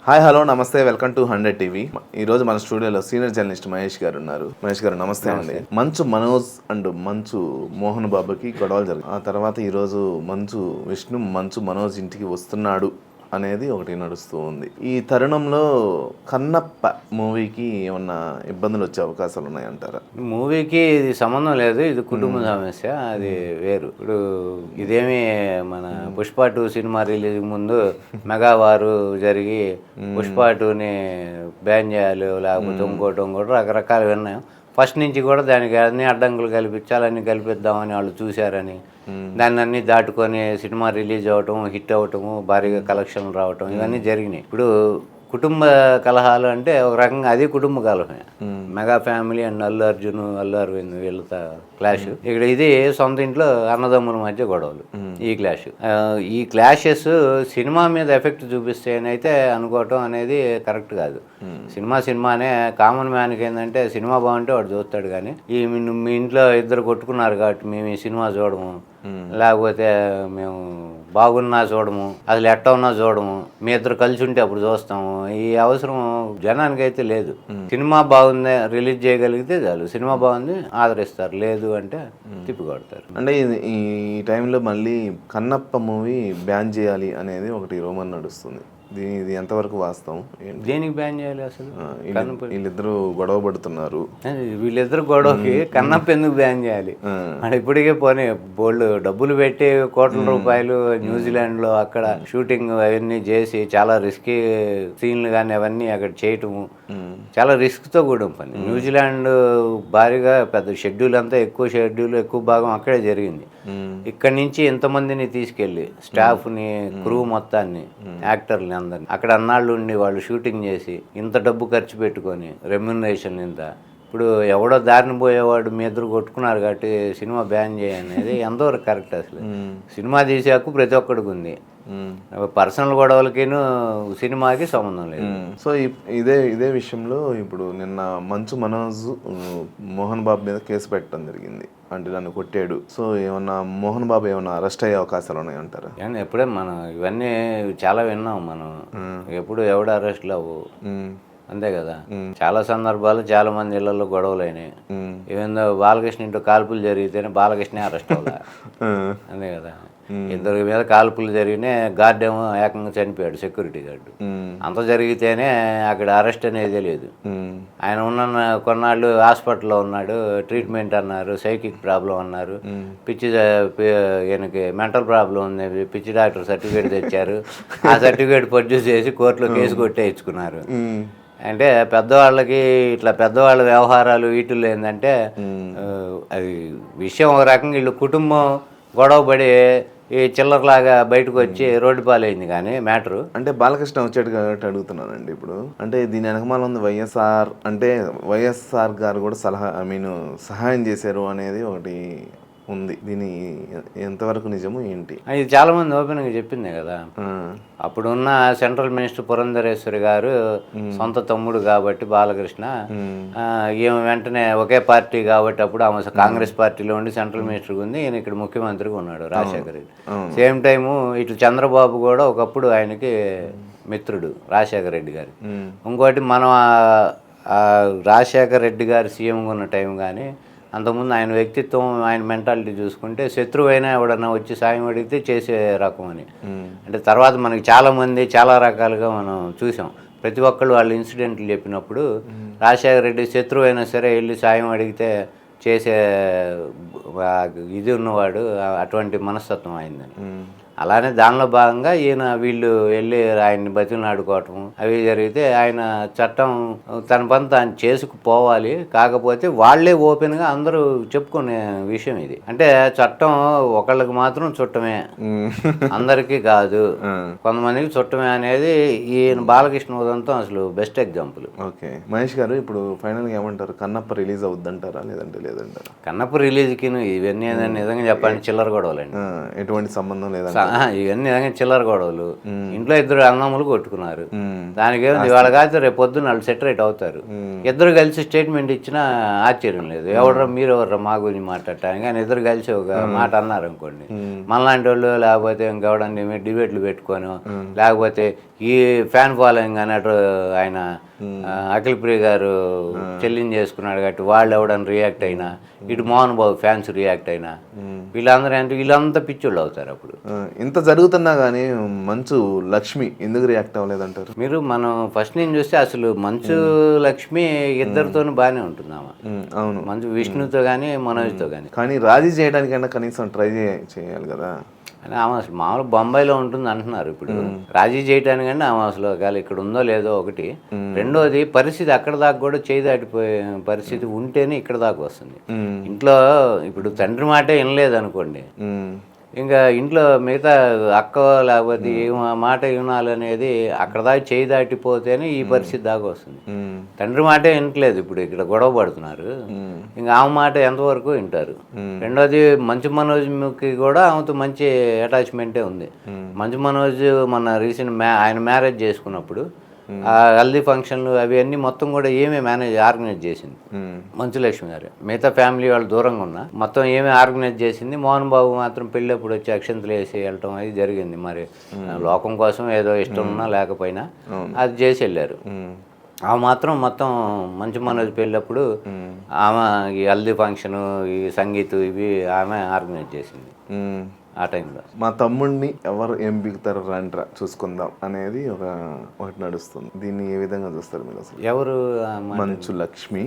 Hi hello నమస్తే, welcome to 100 TV. ఈ రోజు మన స్టూడియోలో సీనియర్ జర్నలిస్ట్ మహేష్ గారు ఉన్నారు. మహేష్ గారు నమస్తే అండి. మంచు మనోజ్ అండ్ మంచు మోహన్ బాబుకి గొడవలు జరిగాయి. ఆ తర్వాత ఈరోజు మంచు విష్ణు మంచు మనోజ్ ఇంటికి వస్తున్నాడు అనేది ఒకటి నడుస్తూ ఉంది. ఈ తరుణంలో కన్నప్ప మూవీకి ఏమన్నా ఇబ్బందులు వచ్చే అవకాశాలు ఉన్నాయంటారా? మూవీకి ఇది సంబంధం లేదు, ఇది కుటుంబ సమస్య, అది వేరు. ఇప్పుడు ఇదేమి మన పుష్ప 2 సినిమా రిలీజ్ ముందు మెగా వారు జరిగి పుష్ప 2ని బ్యాన్ చేయాలి లేకపోతే ఇంకోటి రకరకాలు విన్నాం. ఫస్ట్ నుంచి కూడా దానికి అన్ని అడ్డంకులు కల్పించాలి, అన్ని కల్పిద్దామని వాళ్ళు చూశారని దాన్ని అన్ని దాటుకొని సినిమా రిలీజ్ అవ్వటం, హిట్ అవ్వటము, భారీగా కలెక్షన్లు రావటం ఇవన్నీ జరిగినాయి. ఇప్పుడు కుటుంబ కలహాలు అంటే ఒక రకంగా అది కుటుంబ కలహమే. Mega family and Allu Arjun, Allu Aravind వీళ్ళతో క్లాష్. ఇక్కడ ఇది సొంత ఇంట్లో అన్నదమ్ముల మధ్య గొడవలు. ఈ క్లాషెస్ సినిమా మీద ఎఫెక్ట్ చూపిస్తాయని అయితే అనుకోవటం అనేది కరెక్ట్ కాదు. సినిమానే కామన్ మ్యాన్కి ఏంటంటే సినిమా బాగుంటే వాడు చూస్తాడు, కానీ మీ ఇంట్లో ఇద్దరు కొట్టుకున్నారు కాబట్టి మేము ఈ సినిమా చూడము, లేకపోతే మేము బాగున్నా చూడము, అసలు ఎట్ట ఉన్నా చూడము, మీ ఇద్దరు కలిసి ఉంటే అప్పుడు చూస్తాము, ఈ అవసరం జనానికి అయితే లేదు. సినిమా బాగుంది రిలీజ్ చేయగలిగితే చాలు, సినిమా బాగుంది ఆదరిస్తారు, లేదు అంటే తిప్పి కొడతారు. అంటే ఈ టైంలో మళ్ళీ కన్నప్ప మూవీ బ్యాన్ చేయాలి అనేది ఒకటి రోమన్ నడుస్తుంది. ఇది ఎంతవరకు వాస్తవం? దేనికి బ్యాన్ చేయాలి అసలు? వీళ్ళిద్దరూ గొడవ పడుతున్నారు. వీళ్ళిద్దరు గొడవకి కన్నప్ప ఎందుకు బ్యాన్ చేయాలి? అంటే ఇప్పటికే పోనీ బోల్డ్ డబ్బులు పెట్టి కోట్ల రూపాయలు న్యూజిలాండ్లో అక్కడ షూటింగ్ అవన్నీ చేసి చాలా రిస్కీ సీన్లు కానీ అవన్నీ అక్కడ చేయటము చాలా రిస్క్తో కూడిన పని. న్యూజిలాండ్ భారీగా పెద్ద షెడ్యూల్ అంతా ఎక్కువ భాగం అక్కడే జరిగింది. ఇక్కడి నుంచి ఇంతమందిని తీసుకెళ్ళి స్టాఫ్ని, క్రూ మొత్తాన్ని, యాక్టర్ని అందరినీ అక్కడ అన్నాళ్ళు ఉండి వాళ్ళు షూటింగ్ చేసి ఇంత డబ్బు ఖర్చు పెట్టుకొని రెమ్యునరేషన్ ఇంత. ఇప్పుడు ఎవడో దారిని పోయేవాడు మీ ఇద్దరు కొట్టుకున్నారు కాబట్టి సినిమా బ్యాన్ చేయనేది ఎంతవరకు కరెక్ట్? అసలు సినిమా తీసే హక్కు ప్రతి ఒక్కడికి ఉంది, పర్సనల్ గొడవలకిను సినిమాకి సంబంధం లేదు. సో ఇదే విషయంలో ఇప్పుడు నిన్న మంచు మనోజ్ మోహన్ బాబు మీద కేసు పెట్టడం జరిగింది. అంటే నన్ను కొట్టాడు. సో ఏమన్నా మోహన్ బాబు ఏమన్నా అరెస్ట్ అయ్యే అవకాశాలు ఉన్నాయంటారా? ఎప్పుడే మనం ఇవన్నీ చాలా విన్నాం. మనం ఎప్పుడు ఎవడు అరెస్ట్లు అవ్వు, అంతే కదా. చాలా సందర్భాలు చాలా మంది ఇళ్లలో గొడవలు అయినాయి. ఏదో బాలకృష్ణ ఇంట్లో కాల్పులు జరిగితేనే బాలకృష్ణ అరెస్ట్ అవ్వాలి, అంతే కదా. ఇద్దరి మీద కాల్పులు జరిగినాయి, గార్డ్ ఏమో ఏకంగా చనిపోయాడు, సెక్యూరిటీ గార్డు. అంత జరిగితేనే అక్కడ అరెస్ట్ అనేది లేదు. ఆయన ఉన్న కొన్నాళ్ళు హాస్పిటల్లో ఉన్నాడు, ట్రీట్మెంట్ అన్నారు, సైకిక్ ప్రాబ్లం అన్నారు, ఈయనకి మెంటల్ ప్రాబ్లం ఉంది, పిచ్చి డాక్టర్ సర్టిఫికేట్ తెచ్చారు. ఆ సర్టిఫికేట్ ప్రొడ్యూస్ చేసి కోర్టులో కేసు కొట్టేయించుకున్నారు. అంటే పెద్దవాళ్ళకి ఇట్లా పెద్దవాళ్ళ వ్యవహారాలు వీటిల్లో ఏంటంటే అది విషయం ఒక రకంగా వీళ్ళు కుటుంబం గొడవపడి ఈ చిల్లరలాగా బయటకు వచ్చి రోడ్డు పాలైంది. కానీ మ్యాటరు అంటే బాలకృష్ణ వచ్చాడు కాబట్టి అడుగుతున్నానండి. ఇప్పుడు అంటే దీని వెనకమాల ఉంది వైఎస్ఆర్, అంటే వైఎస్ఆర్ గారు కూడా సహాయం చేశారు అనేది ఒకటి ఉంది. దీని ఎంతవరకు నిజము ఏంటి? ఇది చాలా మంది ఓపెన్గా చెప్పిందే కదా. అప్పుడున్న సెంట్రల్ మినిస్టర్ పురంధరేశ్వరి గారు సొంత తమ్ముడు కాబట్టి బాలకృష్ణ, ఈమె వెంటనే ఒకే పార్టీ కాబట్టి అప్పుడు ఆమె కాంగ్రెస్ పార్టీలో ఉండి సెంట్రల్ మినిస్టర్గా ఉంది, ఈయన ఇక్కడ ముఖ్యమంత్రిగా ఉన్నాడు రాజశేఖర రెడ్డి. సేమ్ టైము ఇటు చంద్రబాబు కూడా ఒకప్పుడు ఆయనకి మిత్రుడు రాజశేఖర రెడ్డి గారు. ఇంకోటి మనం రాజశేఖర రెడ్డి గారు సీఎంగా ఉన్న టైం కానీ అంతకుముందు ఆయన వ్యక్తిత్వం, ఆయన మెంటాలిటీ చూసుకుంటే శత్రువు అయినా ఎవడన్నా వచ్చి సాయం అడిగితే చేసే రకం అని. అంటే తర్వాత మనకి చాలామంది చాలా రకాలుగా మనం చూసాం. ప్రతి ఒక్కళ్ళు వాళ్ళు ఇన్సిడెంట్లు చెప్పినప్పుడు రాజశేఖర రెడ్డి శత్రువు అయినా సరే వెళ్ళి సాయం అడిగితే చేసే ఇది ఉన్నవాడు, అటువంటి మనస్తత్వం అయిందని. అలానే దానిలో భాగంగా వీళ్ళు వెళ్ళి ఆయన్ని బతిమలాడుకోవటం అవి జరిగితే ఆయన చట్టం తన పని తాను చేసుకుపోవాలి. కాకపోతే వాళ్లే ఓపెన్గా అందరూ చెప్పుకునే విషయం ఇది. అంటే చట్టం ఒకళ్ళకి మాత్రం చుట్టమే, అందరికీ కాదు, కొంతమందికి చుట్టమే అనేది ఈయన బాలకృష్ణ ఉదంతం అసలు బెస్ట్ ఎగ్జాంపుల్. ఓకే మహేష్ గారు, ఇప్పుడు ఫైనల్గా ఏమంటారు? కన్నప్ప రిలీజ్ అవుద్దంటారా లేదంటారా? కన్నప్ప రిలీజ్కి ఇవన్నీ నిజంగా చెప్పాలంటే చిల్లర గొడవలండి, ఎటువంటి సంబంధం లేదండి. ఇవన్నీ నిజంగా చిల్లర గొడవలు. ఇంట్లో ఇద్దరు అన్నములు కొట్టుకున్నారు, దానికేముంది, వాళ్ళ కాదు రేపు పొద్దున్న వాళ్ళు సెటరేట్ అవుతారు. ఇద్దరు కలిసి స్టేట్మెంట్ ఇచ్చినా ఆశ్చర్యం లేదు. ఎవరు మీరు ఎవరు మా గురించి మాట్లాడటానికి, కానీ ఇద్దరు కలిసి ఒక మాట అన్నారు అనుకోండి, మనలాంటి వాళ్ళు లేకపోతే ఇంకెవడని డిబేట్లు పెట్టుకొని, లేకపోతే ఈ ఫ్యాన్ ఫాలోయింగ్ అన్నట్టు ఆయన అఖిల్ ప్రియ గారు చెల్లిని చేసుకున్నాడు కాబట్టి వాళ్ళు ఎవడని రియాక్ట్ అయినా, ఇటు మోహన్ బాబు ఫ్యాన్స్ రియాక్ట్ అయినా, వీళ్ళందరూ అంటే వీళ్ళంతా పిచ్చోళ్ళు అవుతారు. అప్పుడు ఇంత జరుగుతున్నా కానీ మంచు లక్ష్మి ఎందుకు రియాక్ట్ అవ్వలేదంటారు? మీరు మనం ఫస్ట్ నుంచి చూస్తే అసలు మంచు లక్ష్మి ఇద్దరితోనూ బాగానే ఉంటుంది ఆమె. అవును, మంచు విష్ణుతో కానీ మనోజ్తో కానీ రాజీ చేయడానికైనా కనీసం ట్రై చేయాలి కదా అని. ఆమె అసలు మామూలు బొంబాయిలో ఉంటుంది అంటున్నారు. ఇప్పుడు రాజీ చేయడానికంటే ఆమె అసలు ఒకవేళ ఇక్కడ ఉందో లేదో ఒకటి. రెండోది పరిస్థితి అక్కడ దాకా కూడా చేయి దాటిపోయే పరిస్థితి ఉంటేనే ఇక్కడ దాకా వస్తుంది. ఇంట్లో ఇప్పుడు తండ్రి మాటే వినలేదు అనుకోండి, ఇంకా ఇంట్లో మిగతా అక్క లేకపోతే మాట వినాలనేది అక్కడ దాకా చేయి దాటిపోతేనే ఈ పరిస్థితి దాకా వస్తుంది. తండ్రి మాటే వినట్లేదు, ఇప్పుడు ఇక్కడ గొడవ పడుతున్నారు, ఇంకా ఆమె మాట ఎంతవరకు వింటారు. రెండోది మంచు మనోజ్కి కూడా ఆమెతో మంచి అటాచ్మెంటే ఉంది. మంచు మనోజ్ మన రీసెంట్ ఆయన మ్యారేజ్ చేసుకున్నప్పుడు ఆ హల్దీ ఫంక్షన్లు అవి అన్నీ మొత్తం కూడా ఏమే ఆర్గనైజ్ చేసింది మంచు లక్ష్మి గారు. మిగతా ఫ్యామిలీ వాళ్ళు దూరంగా ఉన్నా మొత్తం ఏమే ఆర్గనైజ్ చేసింది. మోహన్ బాబు మాత్రం పెళ్ళప్పుడు వచ్చి అక్షంతలు వేసి వెళ్ళటం అది జరిగింది. మరి లోకం కోసం ఏదో ఇష్టం ఉన్నా లేకపోయినా అది చేసి వెళ్ళారు. ఆమె మాత్రం మొత్తం మంచు మనోజ్ పెళ్ళప్పుడు ఆమె ఈ హల్దీ ఫంక్షను, ఈ సంగీతం ఇవి ఆమె ఆర్గనైజ్ చేసింది. ఆ టైంలో మా తమ్ముడిని ఎవరు ఏం బిగుతారు రంట్రా చూసుకుందాం అనేది ఒకటి నడుస్తుంది. దీన్ని ఏ విధంగా చూస్తారు మీరు అసలు? ఎవరు? మంచు లక్ష్మి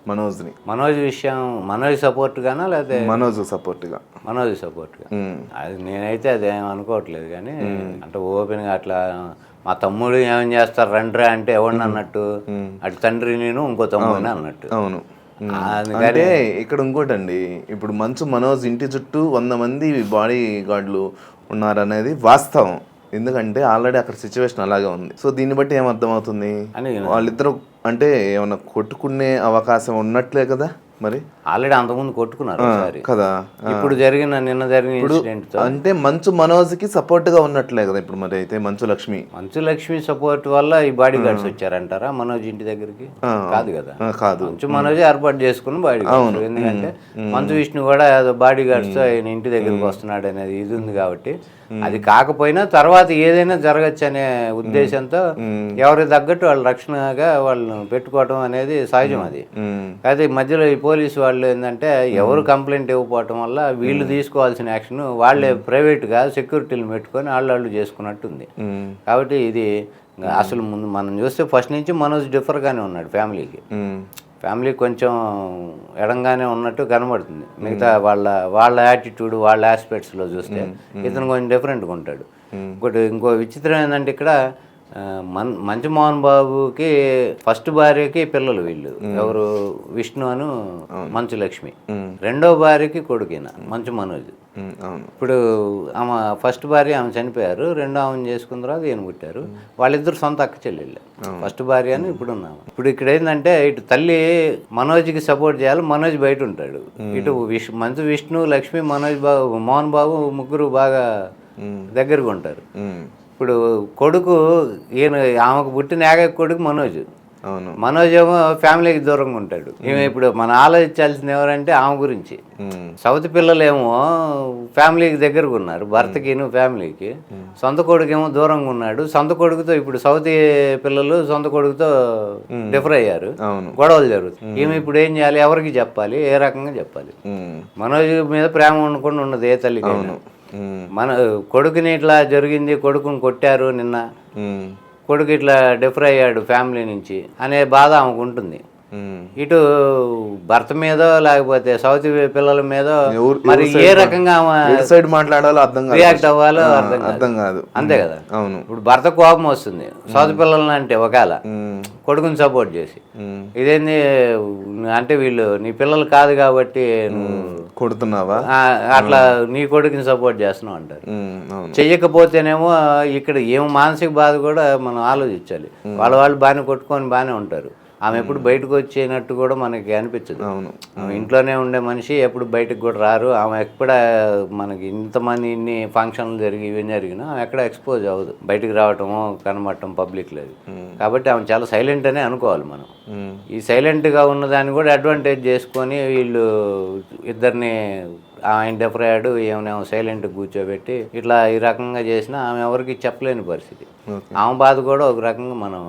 మనోజ్ని. మనోజ్ విషయం మనోజ్ సపోర్ట్ గానా లేకపోతే మనోజ్ సపోర్ట్గా? మనోజ్ సపోర్ట్గా. అది నేనైతే అదేం అనుకోవట్లేదు, కానీ అంటే ఓపెన్గా అట్లా మా తమ్ముడు ఏమేం చేస్తారు రండ్రా అంటే ఎవరిని అన్నట్టు, అటు తండ్రి నేను ఇంకో తమ్ముడిని అన్నట్టు. అవును. అంటే ఇక్కడ ఇంకోటండి, ఇప్పుడు మంచు మనోజ్ ఇంటి చుట్టూ 100 మంది బాడీ గార్డులు ఉన్నారనేది వాస్తవం. ఎందుకంటే ఆల్రెడీ అక్కడ సిచ్యువేషన్ అలాగే ఉంది. సో దీన్ని బట్టి ఏమర్థమవుతుంది, వాళ్ళిద్దరు అంటే ఏమన్నా కొట్టుకునే అవకాశం ఉన్నట్లే కదా మరి. ఆల్రెడీ అంతకుముందు కొట్టుకున్నారు కదా. ఇప్పుడు నిన్న జరిగిన ఇన్సిడెంట్ అంటే మంచు మనోజ్కి సపోర్ట్ గా ఉన్నట్లే కదా ఇప్పుడు. మరి అయితే మంచు లక్ష్మి సపోర్ట్ వల్ల ఈ బాడీ గార్డ్స్ వచ్చారంటారా మనోజ్ ఇంటి దగ్గరికి? కాదు కదా, కాదు. మంచు మనోజ్ ఏర్పాటు చేసుకుని బాడీ గార్డ్స్. ఎందుకంటే మంచు విష్ణు కూడా బాడీ గార్డ్స్ ఆయన ఇంటి దగ్గరికి వస్తున్నాడు అనేది ఇది ఉంది కాబట్టి. అది కాకపోయినా తర్వాత ఏదైనా జరగచ్చు అనే ఉద్దేశంతో ఎవరి తగ్గట్టు వాళ్ళు రక్షణగా వాళ్ళను పెట్టుకోవడం అనేది సహజం. అది అయితే మధ్యలో ఈ పోలీసు వాళ్ళు ఏంటంటే ఎవరు కంప్లైంట్ ఇవ్వకపోవటం వల్ల వీళ్ళు తీసుకోవాల్సిన యాక్షన్ వాళ్ళే ప్రైవేట్గా సెక్యూరిటీలు పెట్టుకొని వాళ్ళు చేసుకున్నట్టుంది. కాబట్టి ఇది అసలు ముందు మనం చూస్తే ఫస్ట్ నుంచి మనోజ్ డిఫర్గానే ఉన్నాడు. ఫ్యామిలీ కొంచెం ఎడంగానే ఉన్నట్టు కనబడుతుంది. మిగతా వాళ్ళ యాటిట్యూడ్ వాళ్ళ ఆస్పెక్ట్స్లో చూస్తే ఇతను కొంచెం డిఫరెంట్గా ఉంటాడు. ఇంకో విచిత్రం ఏంటంటే ఇక్కడ మంచు మోహన్ బాబుకి ఫస్ట్ భార్యకి పిల్లలు వీళ్ళు ఎవరు, విష్ణు అను మంచు లక్ష్మి. రెండో భార్యకి కొడుకిన మంచు మనోజ్. ఇప్పుడు ఆమె ఫస్ట్ భార్య ఆమె చనిపోయారు, రెండో ఆమెను చేసుకున్న తర్వాత ఈయన పుట్టారు. వాళ్ళిద్దరు సొంత అక్క చెల్లెళ్ళు. ఫస్ట్ భార్య అని ఇప్పుడు ఉన్నాము. ఇప్పుడు ఇక్కడ ఏంటంటే ఇటు తల్లి మనోజ్కి సపోర్ట్ చేయాలి, మనోజ్ బయట ఉంటాడు. ఇటు మంచు విష్ణు లక్ష్మి మనోజ్ బాబు మోహన్ బాబు ముగ్గురు బాగా దగ్గరగా ఉంటారు. ఇప్పుడు కొడుకు ఈయన ఆమెకు పుట్టిన ఏకైక కొడుకు మనోజ్ ఏమో ఫ్యామిలీకి దూరంగా ఉంటాడు. ఈమె ఇప్పుడు మనం ఆలోచించాల్సింది ఎవరంటే ఆమె గురించి. సౌత్ పిల్లలేమో ఫ్యామిలీకి దగ్గరగా ఉన్నారు, భర్తకి ఫ్యామిలీకి. సొంత కొడుకు ఏమో దూరంగా ఉన్నాడు. సొంత కొడుకుతో ఇప్పుడు సౌత్ పిల్లలు సొంత కొడుకుతో డిఫర్ అయ్యారు, గొడవలు జరుగుతాయి. ఈమె ఇప్పుడు ఏం చేయాలి, ఎవరికి చెప్పాలి, ఏ రకంగా చెప్పాలి? మనోజ్ మీద ప్రేమ ఉండకుండా ఉన్నది ఏ తల్లికైనా. మన కొడుకుని ఇట్లా జరిగింది, కొడుకుని కొట్టారు నిన్న, కొడుకు ఇట్లా డిఫర్ అయ్యాడు ఫ్యామిలీ నుంచి అనే బాధ ఆమెకు ఉంటుంది. ఇటు భర్త మీద లేకపోతే సౌత్ పిల్లల మీద మరి ఏ రకంగా సైడ్ మాట్లాడాలో రియాక్ట్ అవ్వాలో అర్థం కాదు. అంతే కదా. అవును. ఇప్పుడు భర్త కోపం వస్తుంది సౌత్ పిల్లలని అంటే, ఒకవేళ కొడుకుని సపోర్ట్ చేసి ఇదేంది అంటే వీళ్ళు నీ పిల్లలు కాదు కాబట్టి కొడుతున్నావా, అట్లా నీ కొడుకుని సపోర్ట్ చేస్తున్నావు అంటారు. చెయ్యకపోతేనేమో ఇక్కడ ఏమో మానసిక బాధ కూడా మనం ఆలోచించాలి. వాళ్ళు బాగానే కొట్టుకొని బాగానే ఉంటారు. ఆమె ఎప్పుడు బయటకు వచ్చేనట్టు కూడా మనకి అనిపించదు. ఆమె ఇంట్లోనే ఉండే మనిషి, ఎప్పుడు బయటకు కూడా రారు. ఆమె ఎక్కడ మనకి ఇంతమంది ఇన్ని ఫంక్షన్లు ఇవన్నీ జరిగినా ఆమె ఎక్కడ ఎక్స్పోజ్ అవ్వదు, బయటకు రావటము కనబడటం పబ్లిక్ లేదు. కాబట్టి ఆమె చాలా సైలెంట్ అనే అనుకోవాలి మనం. ఈ సైలెంట్గా ఉన్నదాన్ని కూడా అడ్వాంటేజ్ చేసుకొని వీళ్ళు ఇద్దరిని ఆయన డిఫర్ అయ్యాడు, ఏమనేమో సైలెంట్ కూర్చోబెట్టి ఇట్లా ఈ రకంగా చేసినా ఆమె ఎవరికి చెప్పలేని పరిస్థితి. ఓకే ఆమె బాధ కూడా ఒక రకంగా మనం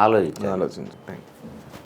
ఆలోచించాలి. ఆలోచించు. Thank you.